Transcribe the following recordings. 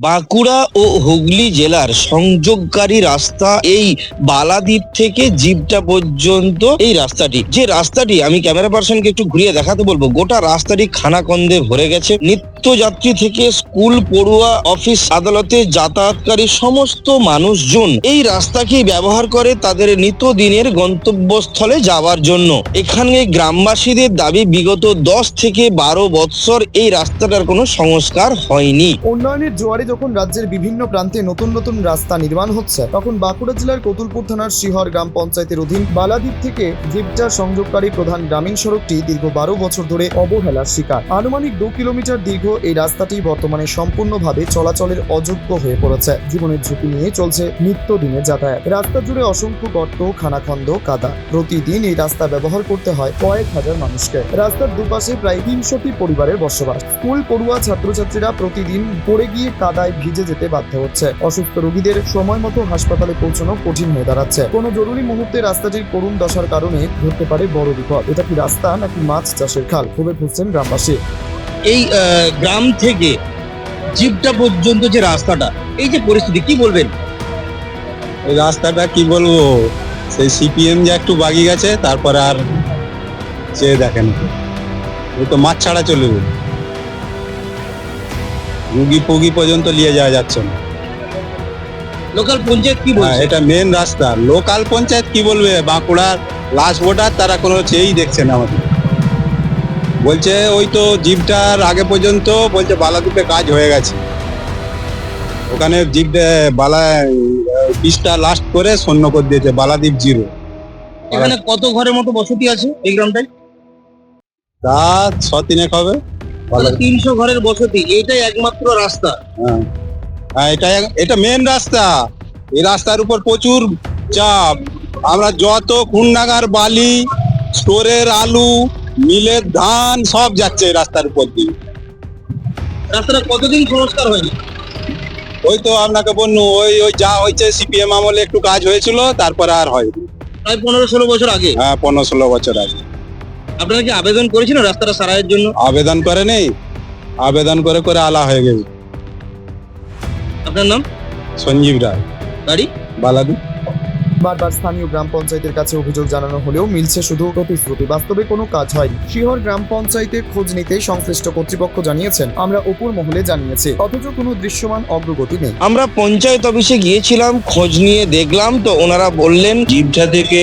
বাঁকুড়া ও হুগলি জেলার সংযোগকারী রাস্তা এই বালাদ্বীপ থেকে জিবটা পর্যন্ত এই রাস্তাটি আমি ক্যামেরা পার্সনকে একটু ঘুরিয়ে দেখাতে বলবো। গোটা রাস্তাটি খানাখন্দে ভরে গেছে। নিত্যযাত্রী থেকে স্কুল পড়ুয়া, অফিস আদালতে যাতায়াতকারী সমস্ত মানুষজন এই রাস্তাকেই ব্যবহার করে তাদের নিত্যদিনের গন্তব্যস্থলে যাওয়ার জন্য। এখানে গ্রামবাসীদের দাবি বিগত 10 থেকে 12 বৎসর এই রাস্তাটার কোনো সংস্কার হয়নি। উন্নয়নের জোয়ারে যখন রাজ্যের বিভিন্ন প্রান্তে নতুন নতুন রাস্তা নির্মাণ হচ্ছে, তখন বাঁকুড়া জেলার কতুলপুর থানার শিহর গ্রাম পঞ্চায়েতের অধীন বালাদ্বীপ থেকে জিবটা সংযোগকারী প্রধান গ্রামীণ সড়কটি দীর্ঘ 12 বছর ধরে অবহেলার শিকার। আনুমানিক 2 কিলোমিটার দীর্ঘ এই রাস্তাটি বর্তমানে সম্পূর্ণভাবে চলাচলের অযোগ্য হয়ে পড়েছে। জীবনের ঝুঁকি নিয়ে চলছে নিত্যদিনের যাতায়াত। রাস্তা জুড়ে অসংখ্য গর্ত, খানাখন্দ, কাদা। প্রতিদিন এই রাস্তা ব্যবহার করতে হয় কয়েক হাজার মানুষকে। রাস্তার দুপাশে প্রায় 300টি পরিবারের বসবাস। স্কুল পড়ুয়া ছাত্রছাত্রীরা প্রতিদিন পড়ে গিয়ে কাদায় ভিজে যেতে বাধ্য হচ্ছে। অসুস্থ রোগীদের সময় মতো হাসপাতালে পৌঁছানো কঠিন হয়ে দাঁড়াচ্ছে। কোনো জরুরি মুহূর্তে রাস্তাটির করুণ দশার কারণে ঘটতে পারে বড় বিপদ। এটা কি রাস্তা নাকি মাছ চাষের খাল? ক্ষোভে ফুঁসছেন গ্রামবাসী। এই গ্রাম থেকে জিবটা পর্যন্ত যে রাস্তাটা, এই যে পরিস্থিতি, কি বলবেন? এই রাস্তাটা কি বলবো, সেই সিপিএম যে একটু বাগি গেছে, তারপরে আর চেয়ে দেখেন, ওই তো মাছ ছাড়া চলে গেল। রুগী ফুগি পর্যন্ত নিয়ে যাওয়া যাচ্ছে না। লোকাল পঞ্চায়েত কি বলছে? এটা মেন রাস্তা। লোকাল পঞ্চায়েত কি বলবে? বাঁকুড়ার লাস্ট ভোটার, তারা কোনো চেয়েই দেখছে না আমাদের। বলছে ওই তো জিপটার আগে পর্যন্ত বলছে বালাদ্বীপে কাজ হয়ে গেছে, ওখানে জিপটা পিসটা লাস্ট করে শূন্য করে দিয়েছে, বালাদ্বীপ 0। এখানে কত ঘরের মতো বসতি আছে এই গ্রামটায়? তা 6-3 হবে। 300 ঘরের বসতি, এইটাই একমাত্র রাস্তা? হ্যাঁ, এটা মেন রাস্তা। এই রাস্তার উপর প্রচুর চাপ। আমরা যত খুননাগার বালি, স্টোরের আলু, মিলের ধান সব যাচ্ছে এই রাস্তার উপর দিয়ে। রাস্তাটা কতদিন সংস্কার হয়নি? ওই তো আপনাকে বললুম, ওই যা হয়েছে সিপিএম আমলে একটু কাজ হয়েছিল, তারপরে আর হয়নি। প্রায় 15-16 বছর আগে। হ্যাঁ, 15-16 বছর আগে। আপনারা কি আবেদন করেছিলেন রাস্তাটা সারাইয়ের জন্য? আবেদন করে নেই, আবেদন করে করে আলা হয়ে গেছে। আপনার নাম? সঞ্জীব রায়, বাড়ি বালাদ্বীপ। বারবার স্থানীয় গ্রাম পঞ্চায়েতের কাছে অভিযোগ জানানো হলেও মিলছে শুধু প্রতিশ্রুতি, বাস্তবে কোনো কাজ হয়নি। শিহর গ্রাম পঞ্চায়েতে খোঁজ নিতে সংশ্লিষ্ট কর্তৃপক্ষ জানিয়েছেন, আমরা উপর মহলে জানিয়েছি, অথচ কোনো দৃশ্যমান অগ্রগতি নেই। আমরা পঞ্চায়েত অফিসে গিয়েছিলাম, খোঁজ নিয়ে দেখলাম, তো ওনারা বললেন জিবটা থেকে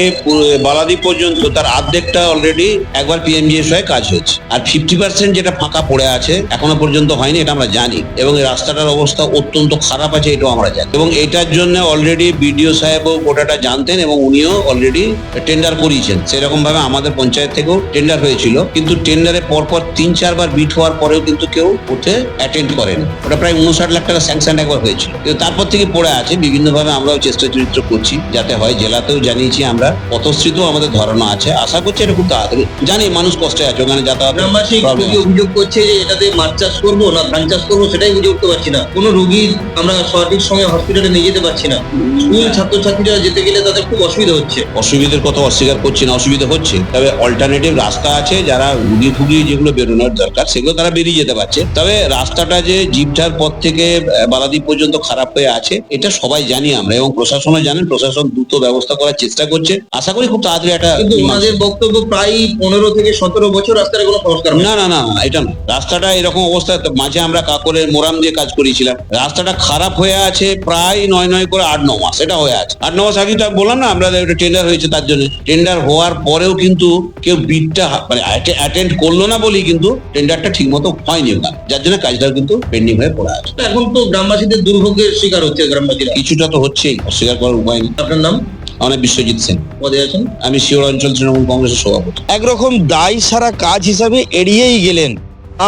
বালাদ্বীপ পর্যন্ত তার অর্ধেকটা অলরেডি একবার পিএমজিএসওয়াই কাজ হয়েছে, আর 50% যেটা ফাঁকা পড়ে আছে এখনো পর্যন্ত হয়নি, এটা আমরা জানি। এবং এই রাস্তাটার অবস্থা অত্যন্ত খারাপ আছে, এটাও আমরা জানি। এবং এটার জন্য অলরেডি বিডিও সাহেবও গোটাটা জানতেন এবং উনিও অলরেডি টেন্ডার করিয়েছেন। সেরকম ভাবে আমাদের পঞ্চায়েত থেকেও টেন্ডার হয়েছিল, কিন্তু টেন্ডারে পরপর 3-4 বার বিট হওয়ার পরেও কিন্তু কেউ ওতে অ্যাটেন্ড করেন। ওটা প্রায় 59 লাখ টাকা স্যাংশন একবার হয়েছিল, কিন্তু তারপর থেকে পড়ে আছে। বিভিন্নভাবে আমরাও চেষ্টা চরিত্র করছি যাতে হয়। জেলাতেও জানিয়েছি আমরা, পথশ্রীতেও আমাদের ধরানো আছে। আশা করছি এটা খুব তাড়াতাড়ি। জানি মানুষ কষ্টে আছে, ওখানে যাতায়াত। গ্রামবাসী অভিযোগ করছে যে এটাতে মাছ চাষ করবো না ধান চাষ করবো, সেটাই বুঝে উঠতে পারছি না। কোনো রোগী আমরা সঠিক সময়ে হসপিটালে নিয়ে যেতে পারছি না। স্কুল ছাত্রছাত্রীরা যেতে গেলে তাদের খুব অসুবিধা হচ্ছে। অসুবিধার কথা অস্বীকার করছি না, অসুবিধা হচ্ছে। তবে অল্টারনেটিভ রাস্তা আছে, যারা রুগী ফুগি যেগুলো বেরোনোর দরকার সেগুলো তারা বেরিয়ে যেতে পারছে। তবে রাস্তাটা যে জিবটার পর থেকে বালাদ্বীপ পর্যন্ত খারাপ হয়ে আছে, এটা সবাই জানি আমরা, এবং প্রশাসনও জানেন। প্রশাসন দ্রুত ব্যবস্থা করার চেষ্টা করছে। আশা করি খুব তাড়াতাড়ি একটা। কিন্তু ওনাদের বক্তব্য প্রায় 15 থেকে 17 বছর রাস্তার কোনো সংস্কার না না না, এটা না। রাস্তাটা এরকম অবস্থা, মাঝে আমরা কাকরের মোরাম দিয়ে কাজ করেছিলাম। রাস্তাটা খারাপ হয়ে আছে প্রায় 9 করে 8-9 মাস। এটা হয়ে আছে 8-9 মাস আগে। বললাম না, আমরা টেন্ডার হয়েছে, তার জন্য টেন্ডার হওয়ার পরেও কিন্তু কেউ বিটটা মানে অ্যাটেন্ড করলো না বলেই কিন্তু টেন্ডারটা ঠিক মতো হয়নি ওখানে, যার জন্য কাজটা কিন্তু পেন্ডিং হয়ে পড়ে আছে। এখন তো গ্রামবাসীদের দুর্ভোগের শিকার হচ্ছে গ্রামবাসীরা। কিছুটা তো হচ্ছেই, অস্বীকার করার উপায় নেই। আপনার নাম? আমার বিশ্বজিৎ সেন, পদে আছেন? আমি শিওর অঞ্চল তৃণমূল কংগ্রেসের সভাপতি। একরকম দায় সারা কাজ হিসাবে এড়িয়েই গেলেন।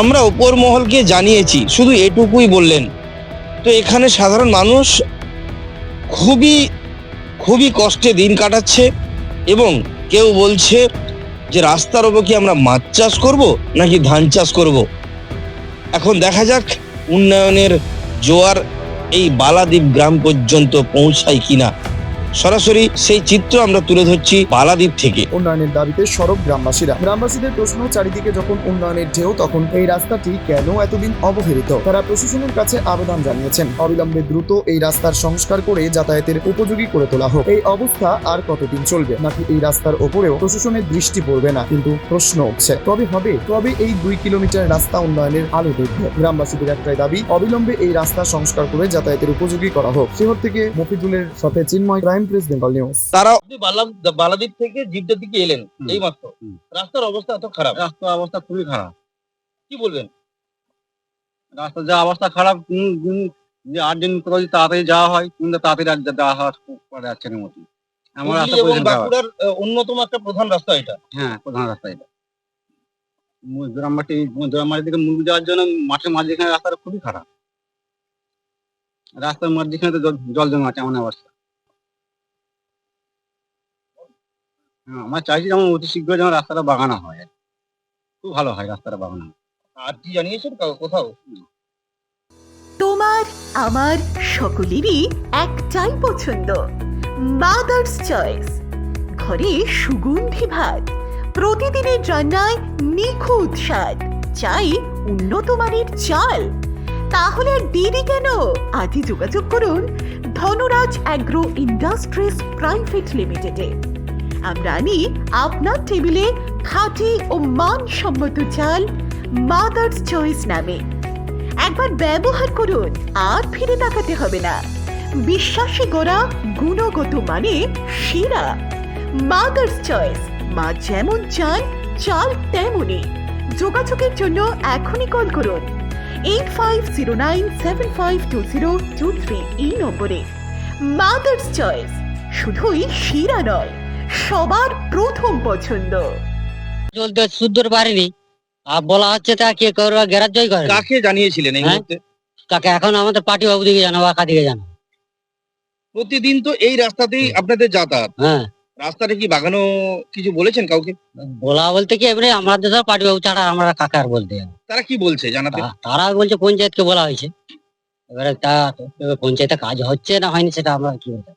আমরা উপর মহলকে জানিয়েছি, শুধু এটুকুই বললেন। তো এখানে সাধারণ মানুষ খুবই খুবই কষ্টে দিন কাটাচ্ছে, এবং কেউ বলছে যে রাস্তার ওপর কি আমরা মাছ চাষ করব নাকি ধান চাষ করব। এখন দেখা যাক উন্নয়নের জোয়ার এই বালাদ্বীপ গ্রাম পর্যন্ত পৌঁছায় কিনা। সরাসরি সেই চিত্র আমরা তুলে ধরছি বালাদ্বীপ থেকে। উন্নয়নের দাবিতে সরব গ্রামবাসীদের প্রশ্ন, চারিদিকে যখন উন্নয়নের ঢেউ, তখন এই রাস্তাটি কেন এতদিন অবহেলিত? তারা প্রশাসনের কাছে আবেদন জানিয়েছেন অবিলম্বে দ্রুত এই রাস্তার সংস্কার করে যাতায়াতের উপযোগী করে তোলা হোক। এই অবস্থা আর কতদিন চলবে? নাকি এই রাস্তার ওপরেও প্রশাসনের দৃষ্টি পড়বে না? কিন্তু প্রশ্ন উঠছে, কবে এই 2 কিলোমিটার রাস্তা উন্নয়নের আলো দেখবে? গ্রামবাসীদের একটাই দাবি, অবিলম্বে এই রাস্তা সংস্কার করে যাতায়াতের উপযোগী করা হোক। শহর থেকে মফিজুলের সাথে চিন্ময়, প্রাইম প্রেস, বেঙ্গল নিউজ। তারা বালাদ্বীপ থেকে জিপটার দিকে এলেন এই মাত্র, রাস্তার অবস্থা এত খারাপ, রাস্তার অবস্থা খুবই খারাপ। কি বলবেন? রাস্তার যা অবস্থা খারাপ, যে 8 দিন করে যদি তাড়াতাড়ি যাওয়া হয়, কিন্তু তাড়াতাড়ি যাওয়া করা যাচ্ছে না মতো। আমার রাস্তা হুগলি এবং পর্যন্ত যাওয়া। বাঁকুড়ার অন্যতম একটা প্রধান রাস্তা এটা। হ্যাঁ, প্রধান রাস্তা এটা। জোরামবাটি থেকে মুরগি যাওয়ার জন্য মাঠের মাঝখানে রাস্তাটা খুবই খারাপ। রাস্তার মাঝখানে তো জল জমে আছে, এমন অবস্থা। হ্যাঁ, আমরা চাইছি যেমন অতি শীঘ্র যেমন রাস্তাটা বাগানো হয়, খুব ভালো হয় রাস্তাটা বাগানো হয়। আর কি জানিয়েছেন কোথাও? তোমার আমার সকলেরই একটাই পছন্দ, মাদার্স চয়েস। ঘরে সুগন্ধি ভাত, প্রতিদিনের রান্নায় নিখুঁত স্বাদ, চাই উন্নত মানের চাল। তাহলে আর দেরি কেন? আজই যোগাযোগ করুন ধনরাজ অ্যাগ্রো ইন্ডাস্ট্রিজ প্রাইভেট লিমিটেডে। আমরা আনি আপনার টেবিলে খাঁটি ও মানসম্মত চাল মাদার্স চয়েস নামে। একবার ব্যবহার করুন, আর ফিরে তাকাতে হবে না। বিশ্বাসে গড়া গুণগত মানে সেরা মাদার্স চয়েস। মা যেমন চান, চাল তেমনই। যোগাযোগের জন্য এখনই কল করুন 8509752023 এই নম্বরে। মাদার্স চয়েস শুধুই সেরা নয়, সবার প্রথম পছন্দ। চলতে শুদ্ধর পারেনি, আর বলা হচ্ছে তা কে করবে, গ্রাহ্যই করে না। কাকে জানিয়েছিলেন এই হ্যাঁ? মুহূর্তে? কাকে এখন আমাদের পার্টি বাবু দিকে জানাবো, কাকা দিকে জানাবো। প্রতিদিন তো এই রাস্তাতেই আপনাদের যাতায়াত, হ্যাঁ, রাস্তাটা কি বাগানো কিছু বলেছেন কাউকে? বলা বলতে কি এবারে আমাদের ধর পার্টি বাবু ছাড়া আমরা কাকার বলতে যাবো। তারা কি বলছে জানাতে? তারা বলছে পঞ্চায়েতকে বলা হয়েছে, এবারে তা এবার পঞ্চায়েতে কাজ হচ্ছে না হয়নি সেটা আমরা কি বলতে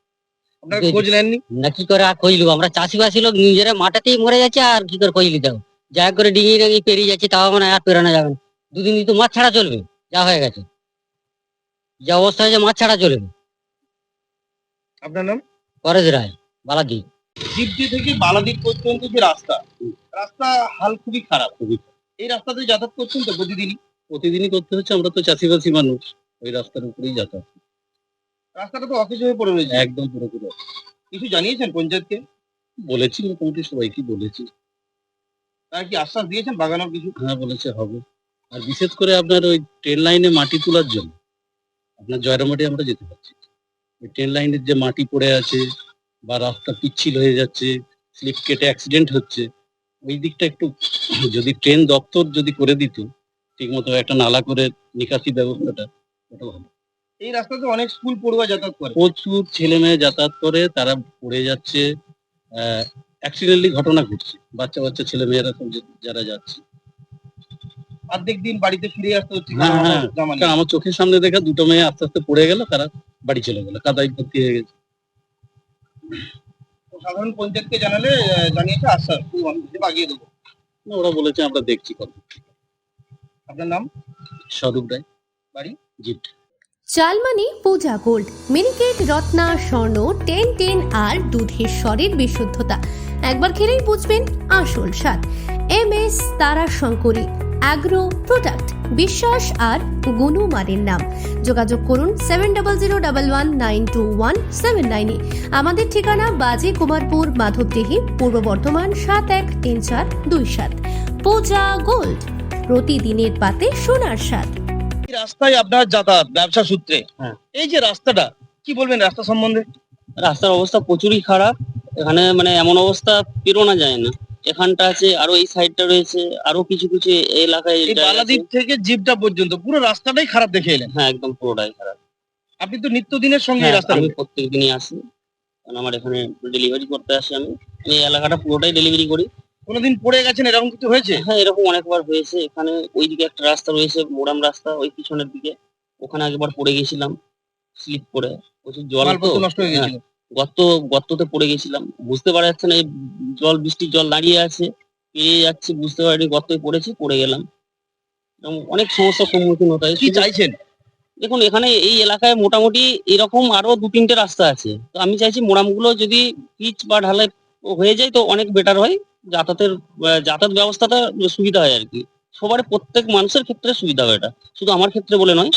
আপনারা খোঁজ নেননি? না, কি করে আর খোঁজ লিবো? আমরা চাষিবাসী লোক, নিজেরা মাঠেতেই মরে যাচ্ছে, আর কি করে খোঁজ নিতে হবে? যা করে ডিঙি ডিঙি পেরিয়ে যাচ্ছে, তাও মানে আর পেরানো যাবে না। দুদিন তো মাছ ছাড়া চলবে, যা হয়ে গেছে, যা অবস্থা হয়েছে মাছ ছাড়া চলবে। আপনার নাম? পরেশ রায়, বালাদ্বীপ। জিপটি থেকে বালাদ্বীপ পর্যন্ত যে রাস্তা হাল খুবই খারাপ। এই রাস্তাতে যাতায়াত করছেন তো প্রতিদিনই করতে হচ্ছে, আমরা তো চাষিবাসী মানুষ, ওই রাস্তার উপরেই যাতায়াত। রাস্তাটা তো অকেজ হয়ে পড়ে রয়েছে। একদম পুরোপুরি কিছু জানিয়েছেন পঞ্চায়েতকে? বলেছি, মোটামুটি সবাইকে বলেছি। তারা কি আশ্বাস দিয়েছেন বাগানোর কিছু? হ্যাঁ, বলেছে হবে। আর বিশেষ করে আপনার ওই ট্রেন লাইনে মাটি তোলার জন্য আপনার জয়রামবাটি আমরা যেতে পারছি না। ওই ট্রেন লাইনের যে মাটি পড়ে আছে বা রাস্তা পিচ্ছিল হয়ে যাচ্ছে, স্লিপ কেটে অ্যাক্সিডেন্ট হচ্ছে, ওই দিকটা একটু যদি ট্রেন দপ্তর যদি করে দিত ঠিক মতো একটা নালা করে নিকাশি ব্যবস্থাটা, ওটা ভালো। এই রাস্তাতে অনেক স্কুল পড়ুয়া যাতায়াত করে। প্রচুর ছেলে মেয়ে যাতায়াত করে, তারা পড়ে যাচ্ছে, অ্যাক্সিডেন্টালি ঘটনা ঘটছে, বাচ্চা বাচ্চা ছেলে মেয়েরা সব যারা যাচ্ছে। অর্ধেক দিন বাড়িতে ফিরে আসতে হচ্ছে। হ্যাঁ, কারণ হ্যাঁ, জামা নেই। কারণ আমার চোখের সামনে দেখা দুটো মেয়ে আস্তে আস্তে পড়ে গেল, তারা বাড়ি চলে গেল, কাদায় ভর্তি হয়ে গেছে। তো সাধারণ পঞ্চায়েতকে জানালে জানিয়েছে আশ্বাস বাগিয়ে দেবো। না, ওরা বলেছে আমরা দেখছি কথা। আপনার নাম? স্বরূপ রায়, বাড়ি? জিট। চালমানি পূজা গোল্ড, মিনিকেট, রত্না, স্বর্ণ 10 আর দুধের স্বরের বিশুদ্ধতা। একবার খেলেই বুঝবেন আসল স্বাদ। MS তারা শঙ্করী অ্যাগ্রো প্রোডাক্ট, বিশ্বাস আর গুণমানের নাম। যোগাযোগ করুন 7001192179 আমাদের ঠিকানা বাজে কুমারপুর, মাধবদেহি, পূর্ব বর্ধমান 713427। পূজা গোল্ড, প্রতিদিনের পাতে সোনার স্বাদ। এই রাস্তায় আপনার যাতায়াত ব্যবসা সূত্রে, হ্যাঁ। এই যে রাস্তাটা, কি বলবেন রাস্তা সম্বন্ধে? রাস্তার অবস্থা প্রচুরই খারাপ, এখানে মানে এমন অবস্থা পেরোনো যায় না। এখানটা আছে, আরো এই সাইডটা রয়েছে, আরো কিছু কিছু এলাকায় এই জায়গা আছে। বালাদ্বীপ থেকে জিপটা পর্যন্ত পুরো রাস্তাটাই খারাপ দেখে এলেন। হ্যাঁ, একদম পুরোটাই খারাপ। আপনি তো নিত্যদিনের সঙ্গে এই হ্যাঁ, রাস্তা আমি প্রত্যেকদিনই আসি, কারণ আমার এখানে ডেলিভারি করতে আসি। আমি এই এলাকাটা পুরোটাই ডেলিভারি করি। কোনোদিন পড়ে গেছেন এরকম কিছু হয়েছে? হ্যাঁ, এরকম অনেকবার হয়েছে। এখানে ওইদিকে একটা রাস্তা রয়েছে, মোরাম রাস্তা, ওই পিছনের দিকে, ওখানে একবার পড়ে গেছিলাম, স্লিপ করে। প্রচুর জল তো, মালপত্র নষ্ট হয়ে হ্যাঁ, গেছিল। গর্ততে পড়ে গেছিলাম, বুঝতে পারা যাচ্ছে না, এই বৃষ্টির জল দাঁড়িয়ে আছে, পেরিয়ে যাচ্ছে, বুঝতে পারিনি গর্তয় পড়েছি, পড়ে গেলাম। এরকম অনেক সমস্যার সম্মুখীন হতে হয়। কি চাইছেন? দেখুন, এখানে এই এলাকায় মোটামুটি এরকম আরো 2-3টে রাস্তা আছে, তো আমি চাইছি মোড়ামগুলো যদি পিচ বা ঢালাই হয়ে যায় তো অনেক বেটার হয়, যাতায়াত ব্যবস্থাটা সুবিধা হয় আর কি। প্রত্যেক মানুষের ক্ষেত্রে সুবিধা হয় এটা, শুধু আমার ক্ষেত্রে বলে নয়।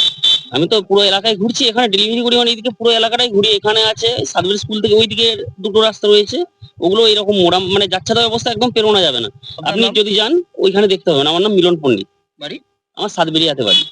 আমি তো পুরো এলাকায় ঘুরছি, এখানে ডেলিভারি করি, মানে এইদিকে পুরো এলাকাটাই ঘুরি। এখানে আছে সার্ভিস স্কুল থেকে ওইদিকে 2টো রাস্তা রয়েছে, ওগুলো এরকম মোড়াম, মানে যাচ্ছেতার ব্যবস্থা একদম পেরোনো যাবে না। আপনি যদি যান ওইখানে দেখতে পাবেন। আমার নাম মিলন পণ্ডিত, বাড়ি? আমার সাতবেরিয়াতে বাড়ি।